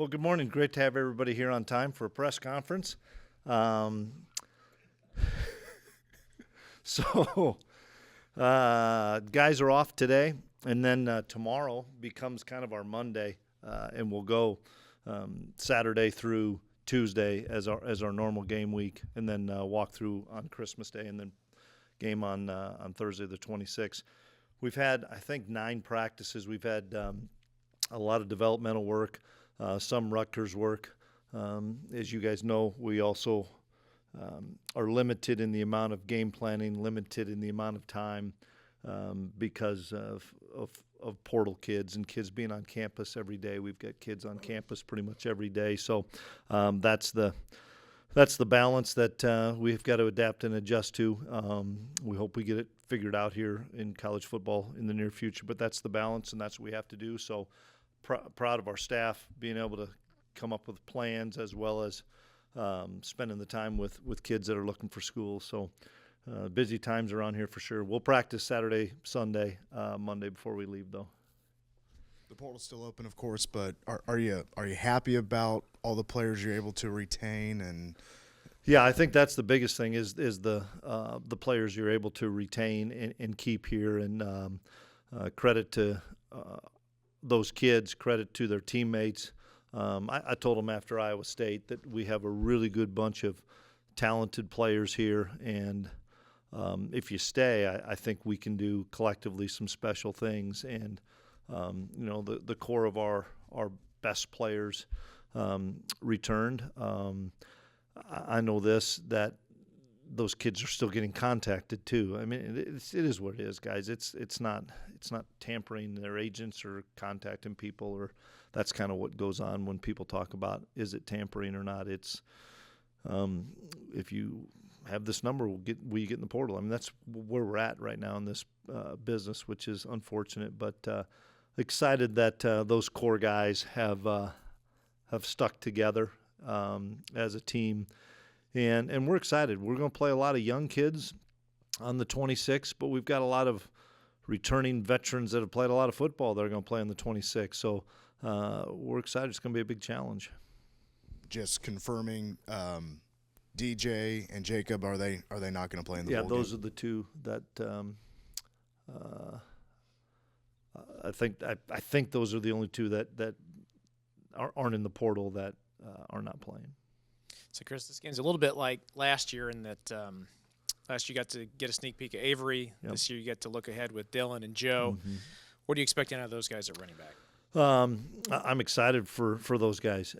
Well, good morning. Great to have everybody here on time for a press conference. So, guys are off today, and then tomorrow becomes kind of our Monday, and we'll go Saturday through Tuesday as our normal game week, and then walk through on Christmas Day, and then game on Thursday the 26th. We've had, I think, 9 practices. We've had a lot of developmental work, some Rutgers work. As you guys know, we also are limited in the amount of game planning, limited in the amount of time because of portal kids and kids being on campus every day. We've got kids on campus pretty much every day. So that's the balance that we've got to adapt and adjust to. We hope we get it figured out here in college football in the near future, but that's the balance, and that's what we have to do. So proud of our staff being able to come up with plans as well as spending the time with kids that are looking for school. So busy times around here for sure. We'll practice Saturday, Sunday, Monday before we leave, though. The portal's still open, of course, but are you happy about all the players you're able to retain? And yeah, I think that's the biggest thing is the players you're able to retain and keep here. And credit to those kids, credit to their teammates. I told them after Iowa State that we have a really good bunch of talented players here, and if you stay, I think we can do collectively some special things. And the core of our best players returned. I know that those kids are still getting contacted too. I mean, it is what it is, guys. It's not tampering. Their agents or contacting people, or that's kind of what goes on when people talk about is it tampering or not. It's if you have this number, will you get in the portal? I mean, that's where we're at right now in this business, which is unfortunate, but excited that those core guys have stuck together as a team, and we're excited. We're going to play a lot of young kids on the 26th, but we've got a lot of returning veterans that have played a lot of football that are going to play on the 26th. So we're excited. It's going to be a big challenge. Just confirming, DJ and Jacob, are they not going to play in the bowl game? Yeah, those are the two that I think those are the only two that aren't in the portal that are not playing. So, Chris, this game's a little bit like last year in that last year you got to get a sneak peek at Avery. Yep. This year you get to look ahead with Dylan and Joe. Mm-hmm. What are you expecting out of those guys at running back? I'm excited for those guys.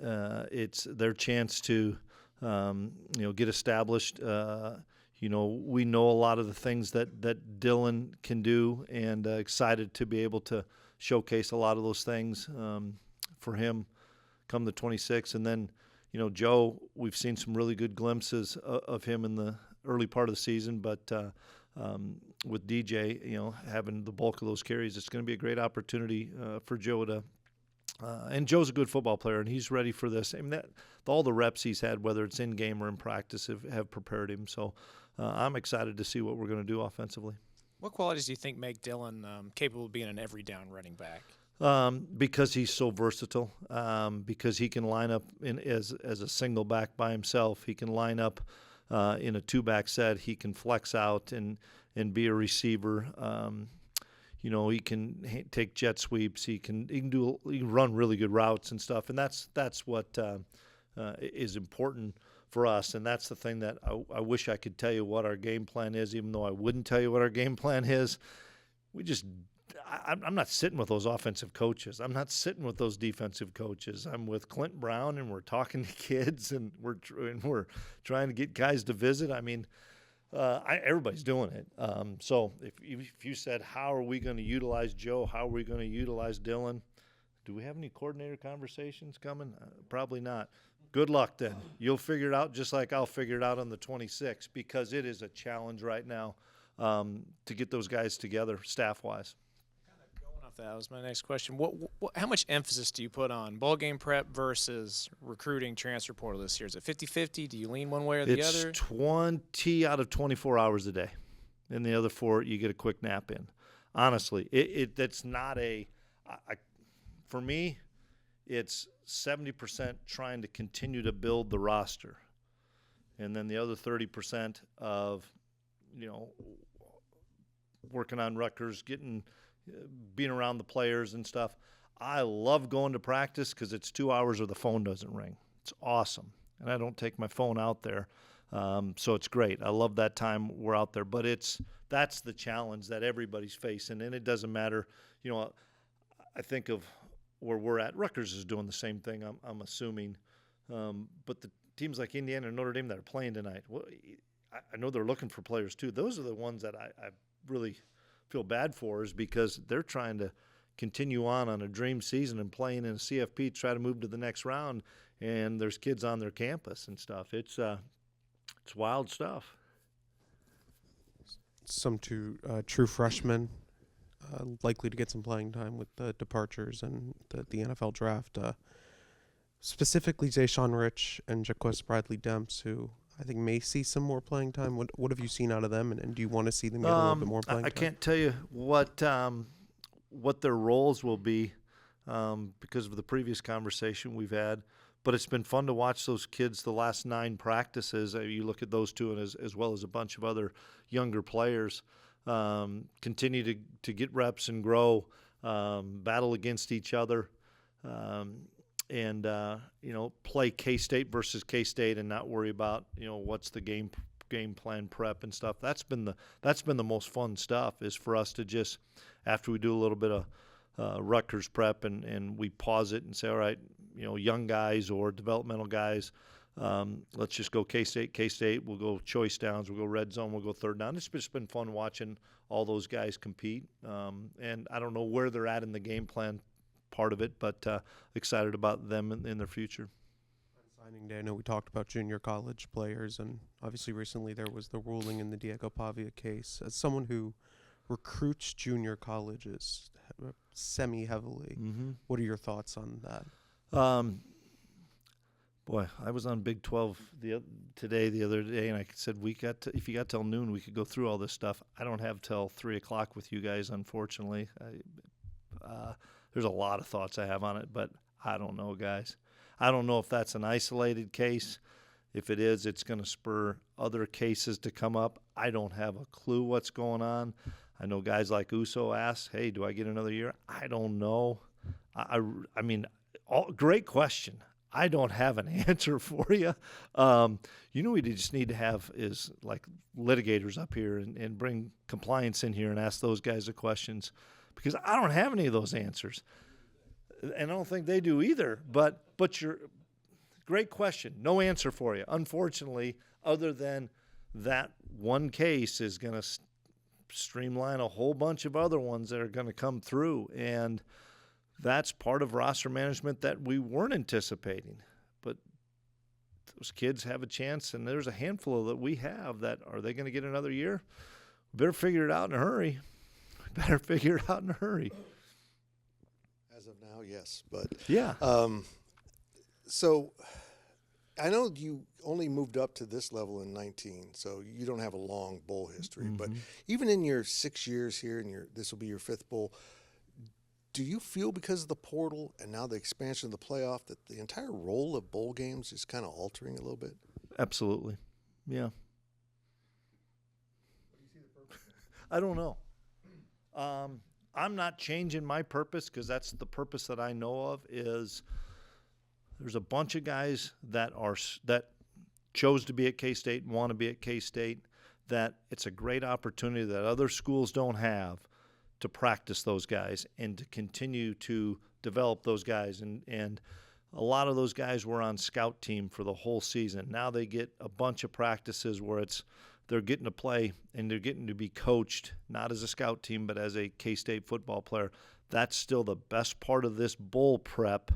It's their chance to get established. We know a lot of the things that Dylan can do, and excited to be able to showcase a lot of those things for him come the 26th. And then, Joe, we've seen some really good glimpses of him in the early part of the season, but with DJ, having the bulk of those carries, it's going to be a great opportunity for Joe to and Joe's a good football player, and he's ready for this. I mean, all the reps he's had, whether it's in game or in practice, have prepared him. So I'm excited to see what we're going to do offensively. What qualities do you think make Dylan capable of being an every down running back? Because he's so versatile. Because he can line up as a single back by himself. He can line up in a 2-back set. He can flex out and be a receiver. He can take jet sweeps. He can run really good routes and stuff. And that's what is important for us. And that's the thing that I wish I could tell you what our game plan is, even though I wouldn't tell you what our game plan is. I'm not sitting with those offensive coaches. I'm not sitting with those defensive coaches. I'm with Clint Brown, and we're talking to kids, and we're trying to get guys to visit. I mean, everybody's doing it. So if you said, how are we going to utilize Joe? How are we going to utilize Dylan? Do we have any coordinator conversations coming? Probably not. Good luck then. You'll figure it out just like I'll figure it out on the 26th, because it is a challenge right now to get those guys together staff-wise. Going off that was my next question. How much emphasis do you put on ball game prep versus recruiting transfer portal this year? Is it 50-50? Do you lean one way or the other? It's 20 out of 24 hours a day. And the other 4, you get a quick nap in. Honestly, that's not for me, it's 70% trying to continue to build the roster, and then the other 30% of, working on Rutgers, being around the players and stuff. I love going to practice because it's 2 hours or the phone doesn't ring. It's awesome, and I don't take my phone out there, so it's great. I love that time we're out there, but that's the challenge that everybody's facing, and it doesn't matter. I think of where we're at. Rutgers is doing the same thing, I'm assuming, but the teams like Indiana and Notre Dame that are playing tonight, well, I know they're looking for players too. Those are the ones that I really feel bad for, is because they're trying to continue on a dream season and playing in a CFP, try to move to the next round, and there's kids on their campus and stuff. It's wild stuff. Some true freshmen likely to get some playing time with the departures and the NFL draft. Specifically, Zayshawn Rich and Jaquez Bradley Demps, who I think may see some more playing time. What have you seen out of them, and do you want to see them get a little bit more playing time? I can't tell you what their roles will be because of the previous conversation we've had, but it's been fun to watch those kids the last 9 practices. You look at those two, and as well as a bunch of other younger players, continue to get reps and grow, battle against each other, and play K-State versus K-State and not worry about what's the game plan prep and stuff. That's been the most fun stuff, is for us to just, after we do a little bit of Rutgers prep and we pause it and say, all right, young guys or developmental guys, let's just go K-State, we'll go choice downs, we'll go red zone, we'll go third down. It's just been fun watching all those guys compete, and I don't know where they're at in the game plan part of it, but excited about them in their future. On signing day, I know we talked about junior college players, and obviously recently there was the ruling in the Diego Pavia case. As someone who recruits junior colleges semi-heavily, what are your thoughts on that? Boy, I was on Big 12 the other day, and I said if you got till noon, we could go through all this stuff. I don't have till 3 o'clock with you guys, unfortunately. There's a lot of thoughts I have on it, but I don't know, guys. I don't know if that's an isolated case. If it is, it's going to spur other cases to come up. I don't have a clue what's going on. I know guys like Uso asked, hey, do I get another year? I don't know. I mean, great question. I don't have an answer for you. We just need to have is like litigators up here and bring compliance in here and ask those guys the questions, because I don't have any of those answers, and I don't think they do either. But you're great question. No answer for you, unfortunately, other than that one case is going to streamline a whole bunch of other ones that are going to come through, and that's part of roster management that we weren't anticipating. But those kids have a chance, and there's a handful that we have that, are they going to get another year? We better figure it out in a hurry. As of now, yes. But yeah. So I know you only moved up to this level in 19, so you don't have a long bowl history. But even in your 6 years here, and this will be your 5th bowl, do you feel, because of the portal and now the expansion of the playoff, that the entire role of bowl games is kind of altering a little bit? Absolutely. Yeah. I don't know. I'm not changing my purpose, because that's the purpose that I know of. Is there's a bunch of guys that chose to be at K-State and want to be at K-State, that it's a great opportunity that other schools don't have to practice those guys and to continue to develop those guys. And a lot of those guys were on scout team for the whole season. Now they get a bunch of practices where they're getting to play and they're getting to be coached, not as a scout team, but as a K-State football player. That's still the best part of this bowl prep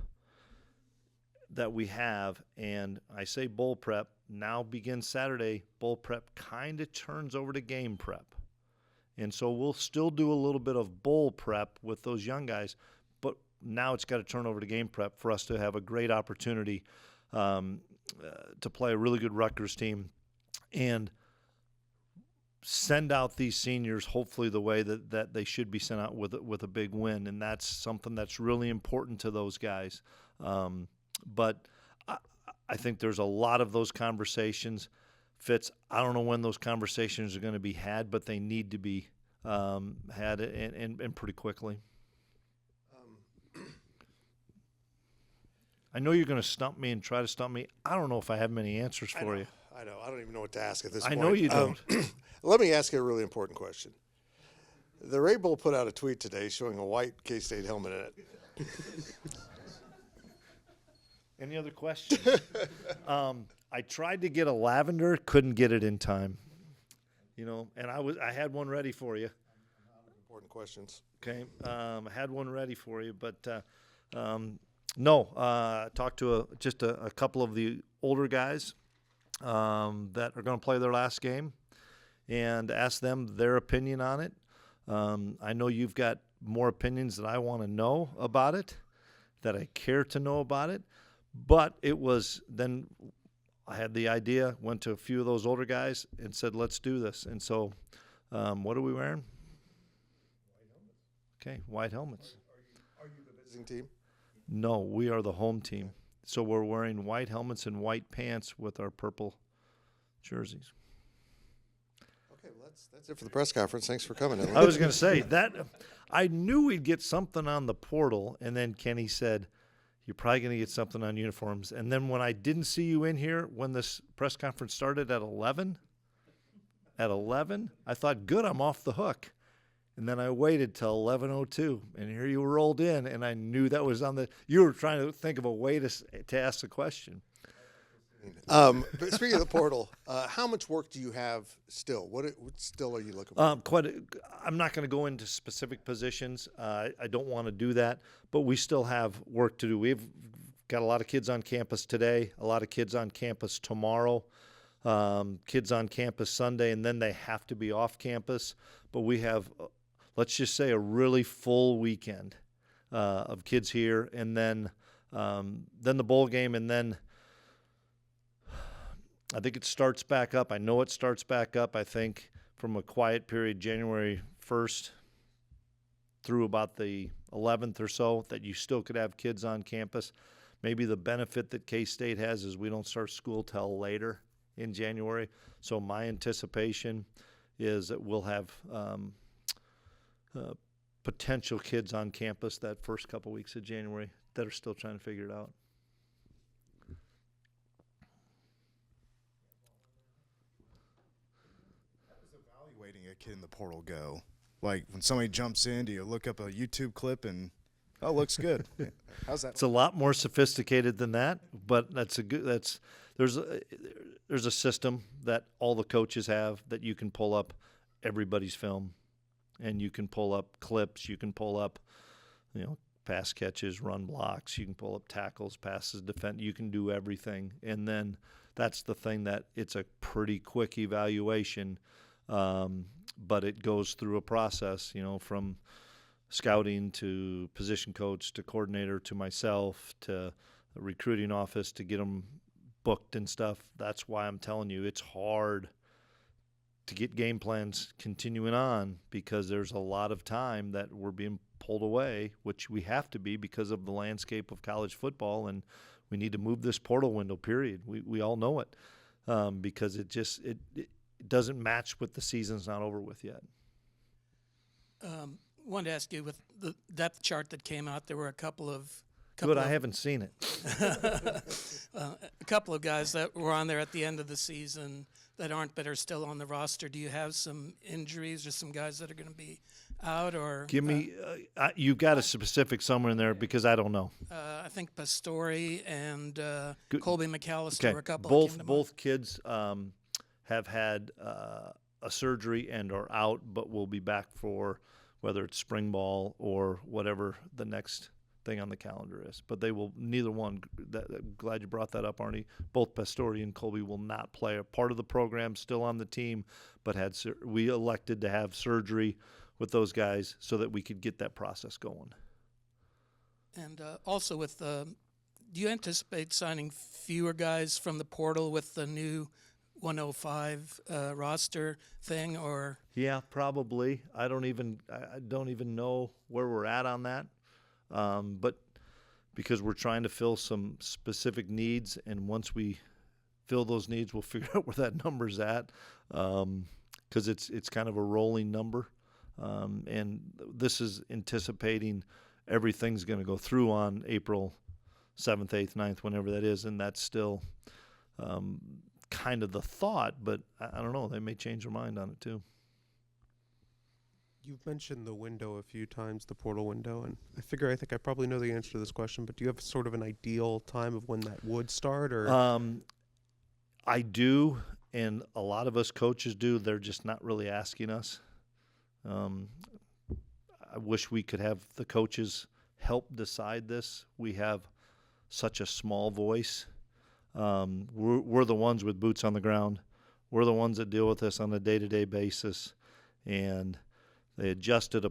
that we have. And I say bowl prep, now begins Saturday. Bowl prep kind of turns over to game prep. And so we'll still do a little bit of bowl prep with those young guys, but now it's got to turn over to game prep for us to have a great opportunity to play a really good Rutgers team and send out these seniors hopefully the way that they should be sent out with a big win. And that's something that's really important to those guys. But I think there's a lot of those conversations. Fitz, I don't know when those conversations are going to be had, but they need to be had and pretty quickly. I know you're going to stump me and try to stump me. I don't know if I have many answers for you. I know. I don't even know what to ask at this I point. know you don't. Let me ask you a really important question. The Ray Bowl put out a tweet today showing a white K-State helmet in it. Any other questions? I tried to get a lavender, couldn't get it in time. And I had one ready for you. Important questions. Okay, I had one ready for you, but no. Talked to just a couple of the older guys that are going to play their last game, and asked them their opinion on it. I know you've got more opinions that I want to know about it, that I care to know about it. But it was then I had the idea, went to a few of those older guys and said, let's do this. And so what are we wearing? Okay, white helmets. Are you the visiting team? No, we are the home team. So we're wearing white helmets and white pants with our purple jerseys. Okay, well, that's it for the press conference. Thanks for coming. I was going to say that I knew we'd get something on the portal, and then Kenny said, you're probably going to get something on uniforms. And then when I didn't see you in here when this press conference started at 11, I thought, good, I'm off the hook. And then I waited till 11:02, and here you rolled in, and I knew that was on the – you were trying to think of a way to ask the question. But speaking of the portal, how much work do you have still? What still are you looking for? I'm not going to go into specific positions. I don't want to do that, but we still have work to do. We've got a lot of kids on campus today, a lot of kids on campus tomorrow, kids on campus Sunday, and then they have to be off campus. But we have, let's just say, a really full weekend of kids here, and then the bowl game, and then I think it starts back up. I know it starts back up, I think, from a quiet period January 1st through about the 11th or so, that you still could have kids on campus. Maybe the benefit that K-State has is we don't start school till later in January. So my anticipation is that we'll have potential kids on campus that first couple weeks of January that are still trying to figure it out. Evaluating a kid in the portal go? Like when somebody jumps in, do you look up a YouTube clip and, oh, looks good? How's that? It's a lot more sophisticated than that, but there's a system that all the coaches have that you can pull up everybody's film, and you can pull up clips, you can pull up, pass catches, run blocks, you can pull up tackles, passes, defense, you can do everything. And then that's the thing, that it's a pretty quick evaluation. But it goes through a process, from scouting to position coach to coordinator to myself to the recruiting office to get them booked and stuff. That's why I'm telling you it's hard to get game plans continuing on, because there's a lot of time that we're being pulled away, which we have to be because of the landscape of college football, and we need to move this portal window, period. We all know it, because it doesn't match with the season's not over with yet. Wanted to ask you, with the depth chart that came out, there were a couple of I haven't seen it. a couple of guys that were on there at the end of the season that are still on the roster. Do you have some injuries or some guys that are going to be out? Or give me you've got a specific somewhere in there, because I don't know. I think Pastore and Colby McAllister were a couple. Both kids have had a surgery and are out, but will be back for whether it's spring ball or whatever the next thing on the calendar is. But they will, neither one, glad you brought that up, Arnie. Both Pastore and Colby will not play. A part of the program, still on the team, but we elected to have surgery with those guys so that we could get that process going. And also with do you anticipate signing fewer guys from the portal with the new 105 roster thing, or? Yeah, probably. I don't even know where we're at on that. But because we're trying to fill some specific needs, and once we fill those needs, we'll figure out where that number's at, because it's kind of a rolling number, and this is anticipating everything's going to go through on April 7th, 8th, 9th, whenever that is, and that's still kind of the thought, but I don't know. They may change their mind on it too. You've mentioned the window a few times, the portal window, and I think I probably know the answer to this question, but do you have sort of an ideal time of when that would start? Or I do, and a lot of us coaches do. They're just not really asking us. I wish we could have the coaches help decide this. We have such a small voice. We're the ones with boots on the ground. We're the ones that deal with this on a day-to-day basis, and they adjusted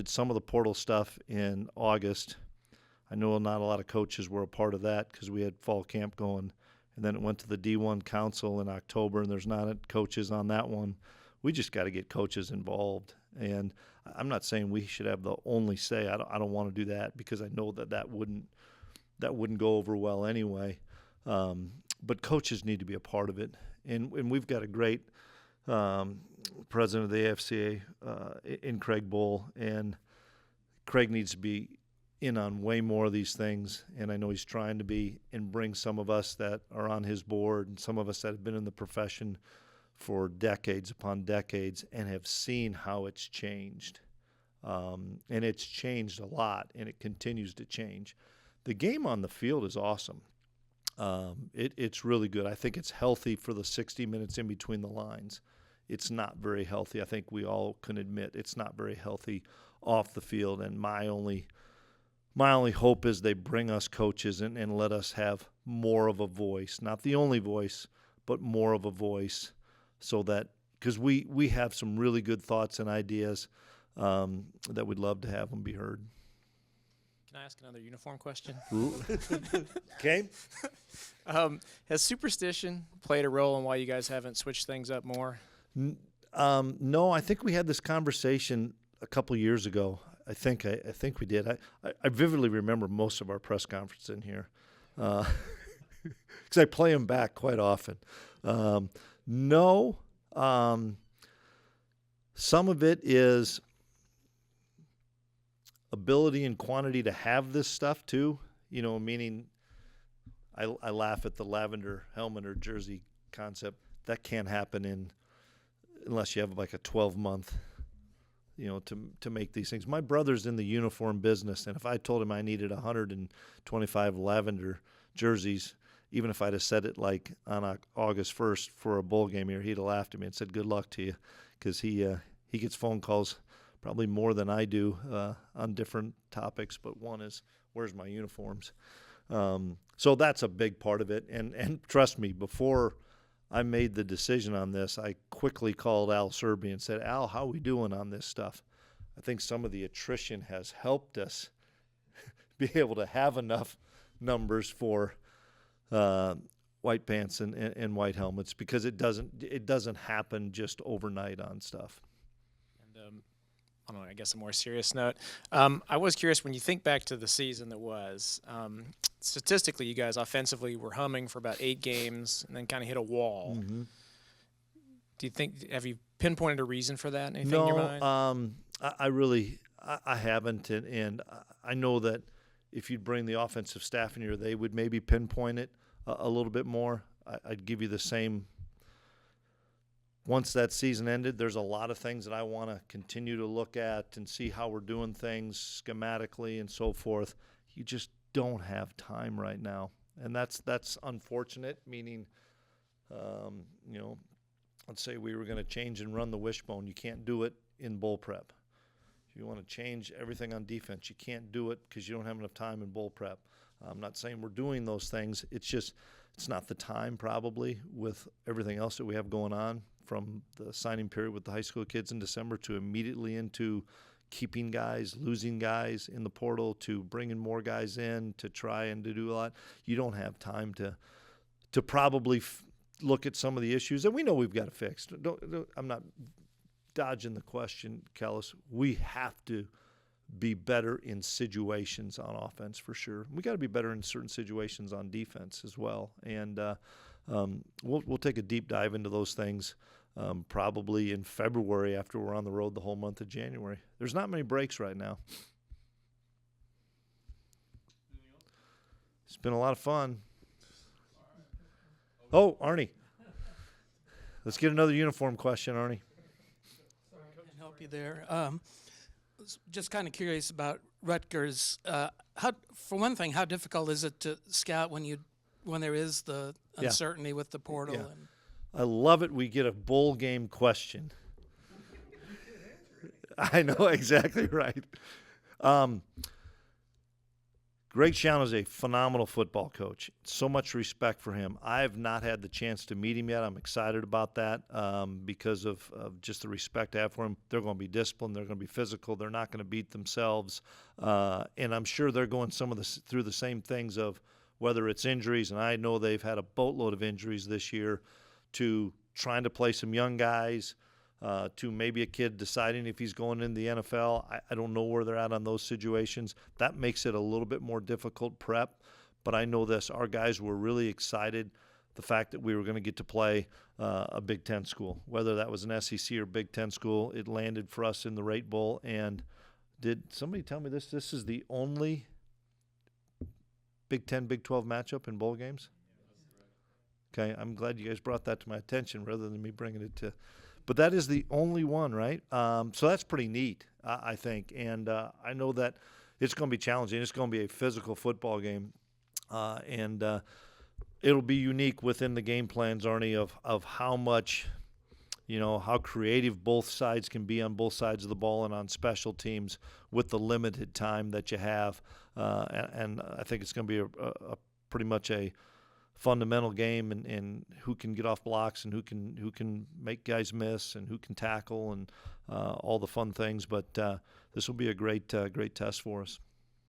some of the portal stuff in August. I know not a lot of coaches were a part of that because we had fall camp going, and then it went to the D1 Council in October, and there's not coaches on that one. We just got to get coaches involved, and I'm not saying we should have the only say. I don't want to do that because I know that wouldn't go over well anyway. But coaches need to be a part of it, and we've got a great president of the AFCA in Craig Bull, and Craig needs to be in on way more of these things, and I know he's trying to be, and bring some of us that are on his board and some of us that have been in the profession for decades upon decades and have seen how it's changed. And it's changed a lot, and it continues to change. The game on the field is awesome. It's really good. I think it's healthy for the 60 minutes in between the lines. It's not very healthy. I think we all can admit it's not very healthy off the field, and my only hope is they bring us coaches and let us have more of a voice, not the only voice, but more of a voice, so that, because we have some really good thoughts and ideas that we'd love to have them be heard. Can I ask another uniform question? Okay. Has superstition played a role in why you guys haven't switched things up more? No, I think we had this conversation a couple years ago. I think we did. I vividly remember most of our press conference in here because I play them back quite often. No, some of it is ability and quantity to have this stuff too. Meaning I laugh at the lavender helmet or jersey concept. That can't happen unless you have like a 12-month, to make these things. My brother's in the uniform business, and if I told him I needed 125 lavender jerseys, even if I'd have said it like on August 1st for a bowl game here, he'd have laughed at me and said, "Good luck to you," because he gets phone calls probably more than I do on different topics, but one is, where's my uniforms? So that's a big part of it, and trust me, before I made the decision on this, I quickly called Al Serby and said, "Al, how are we doing on this stuff?" I think some of the attrition has helped us be able to have enough numbers for white pants and white helmets, because it doesn't happen just overnight on stuff. And I don't know, I guess a more serious note. I was curious, when you think back to the season that was, statistically, you guys offensively were humming for about 8 games and then kind of hit a wall. Mm-hmm. Do you think, have you pinpointed a reason for that? Anything in your mind? I haven't, and I know that if you'd bring the offensive staff in here, they would maybe pinpoint it a little bit more. I'd give you the same. Once that season ended, there's a lot of things that I want to continue to look at and see how we're doing things schematically and so forth. You just don't have time right now, and that's unfortunate. Meaning, let's say we were going to change and run the wishbone. You can't do it in bowl prep. If you want to change everything on defense, you can't do it because you don't have enough time in bowl prep. I'm not saying we're doing those things. It's just it's not the time probably with everything else that we have going on, from the signing period with the high school kids in December to immediately into keeping guys, losing guys in the portal, to bringing more guys in to try and to do a lot. You don't have time to probably look at some of the issues that we know we've got to fix. I'm not dodging the question, Kellis. We have to be better in situations on offense for sure. We got to be better in certain situations on defense as well. And we'll take a deep dive into those things probably in February after we're on the road the whole month of January. There's not many breaks right now. It's been a lot of fun. Oh, Arnie. Let's get another uniform question, Arnie. I can help you there. Just kind of curious about Rutgers. For one thing, how difficult is it to scout when there is the uncertainty with the portal? Yeah. And I love it. We get a bowl game question. I know, exactly right. Greg Schaun is a phenomenal football coach. So much respect for him. I have not had the chance to meet him yet. I'm excited about that because of just the respect I have for him. They're going to be disciplined. They're going to be physical. They're not going to beat themselves. And I'm sure they're going through the same things of whether it's injuries, and I know they've had a boatload of injuries this year, to trying to play some young guys, to maybe a kid deciding if he's going into the NFL. I don't know where they're at on those situations. That makes it a little bit more difficult prep. But I know this, our guys were really excited the fact that we were going to get to play a Big Ten school. Whether that was an SEC or Big Ten school, it landed for us in the Rate Bowl. And did somebody tell me this? This is the only Big Ten, Big 12 matchup in bowl games? Okay, I'm glad you guys brought that to my attention rather than me bringing it to – but that is the only one, right? So that's pretty neat, I think. And I know that it's going to be challenging. It's going to be a physical football game. And it'll be unique within the game plans, Arnie, of how much – how creative both sides can be on both sides of the ball and on special teams with the limited time that you have. And I think it's going to be a pretty much a fundamental game and who can get off blocks and who can make guys miss and who can tackle and all the fun things. But this will be a great test for us.